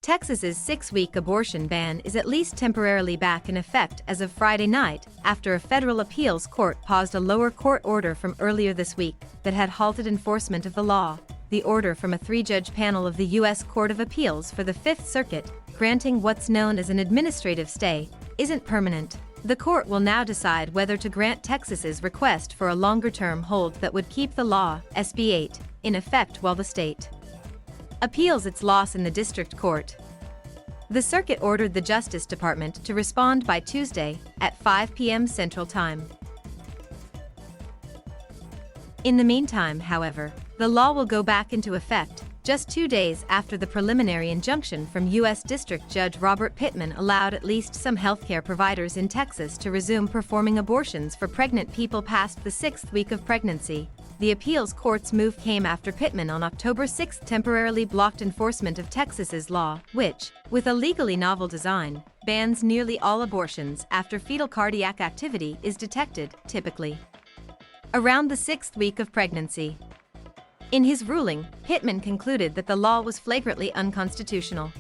Texas's 6-week abortion ban is at least temporarily back in effect as of Friday night, after a federal appeals court paused a lower court order from earlier this week that had halted enforcement of the law. The order from a 3-judge panel of the U.S. Court of Appeals for the Fifth Circuit, granting what's known as an administrative stay, isn't permanent. The court will now decide whether to grant Texas's request for a longer-term hold that would keep the law, SB 8, in effect while the state appeals its loss in the district court. The circuit ordered the Justice Department to respond by Tuesday at 5 p.m. Central Time. In the meantime, however, the law will go back into effect just 2 days after the preliminary injunction from U.S. District Judge Robert Pittman allowed at least some healthcare providers in Texas to resume performing abortions for pregnant people past the 6th week of pregnancy. The appeals court's move came after Pittman on October 6 temporarily blocked enforcement of Texas's law, which, with a legally novel design, bans nearly all abortions after fetal cardiac activity is detected, typically around the 6th week of pregnancy. In his ruling, Pittman concluded that the law was flagrantly unconstitutional.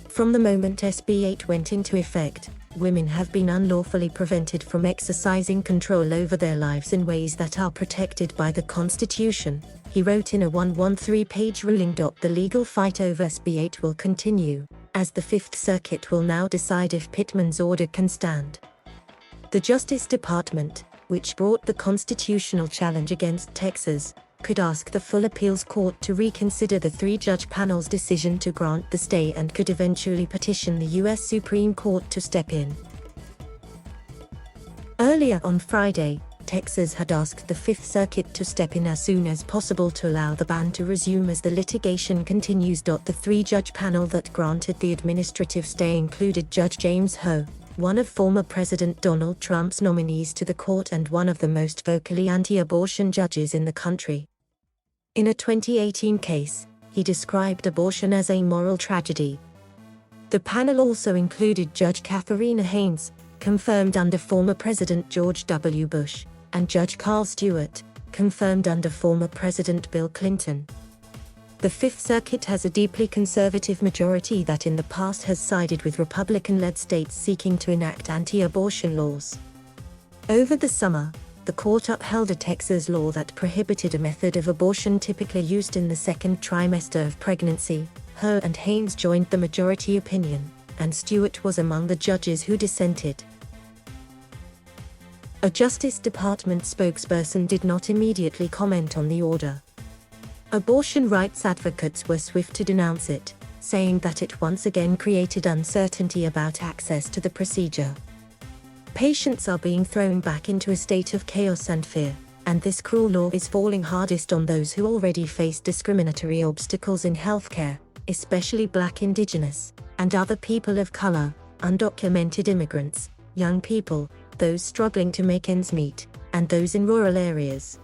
From the moment SB 8 went into effect, women have been unlawfully prevented from exercising control over their lives in ways that are protected by the Constitution, he wrote in a 113-page ruling. The legal fight over SB 8 will continue, as the Fifth Circuit will now decide if Pittman's order can stand. The Justice Department, which brought the constitutional challenge against Texas, could ask the full appeals court to reconsider the 3-judge panel's decision to grant the stay and could eventually petition the U.S. Supreme Court to step in. Earlier on Friday, Texas had asked the Fifth Circuit to step in as soon as possible to allow the ban to resume as the litigation continues. The 3-judge panel that granted the administrative stay included Judge James Ho, one of former President Donald Trump's nominees to the court and one of the most vocally anti-abortion judges in the country. In a 2018 case, he described abortion as a moral tragedy. The panel also included Judge Katharina Haynes, confirmed under former President George W. Bush, and Judge Carl Stewart, confirmed under former President Bill Clinton. The Fifth Circuit has a deeply conservative majority that in the past has sided with Republican-led states seeking to enact anti-abortion laws. Over the summer, the court upheld a Texas law that prohibited a method of abortion typically used in the second trimester of pregnancy. Ho and Haynes joined the majority opinion, and Stewart was among the judges who dissented. A Justice Department spokesperson did not immediately comment on the order. Abortion rights advocates were swift to denounce it, saying that it once again created uncertainty about access to the procedure. Patients are being thrown back into a state of chaos and fear, and this cruel law is falling hardest on those who already face discriminatory obstacles in healthcare, especially Black, Indigenous, and other people of color, undocumented immigrants, young people, those struggling to make ends meet, and those in rural areas.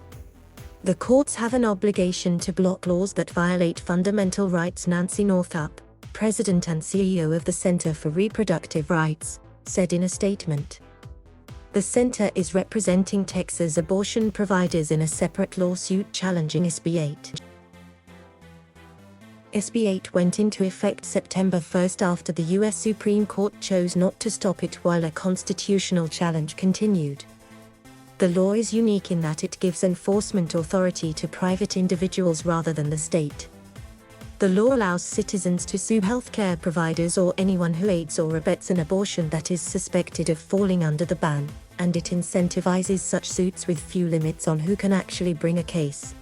The courts have an obligation to block laws that violate fundamental rights. Nancy Northup, President and CEO of the Center for Reproductive Rights, said in a statement. The center is representing Texas abortion providers in a separate lawsuit challenging SB 8. SB 8 went into effect September 1 after the U.S. Supreme Court chose not to stop it while a constitutional challenge continued. The law is unique in that it gives enforcement authority to private individuals rather than the state. The law allows citizens to sue healthcare providers or anyone who aids or abets an abortion that is suspected of falling under the ban, and it incentivizes such suits with few limits on who can actually bring a case.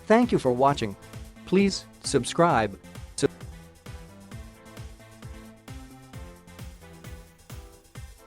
Thank you for watching. Please subscribe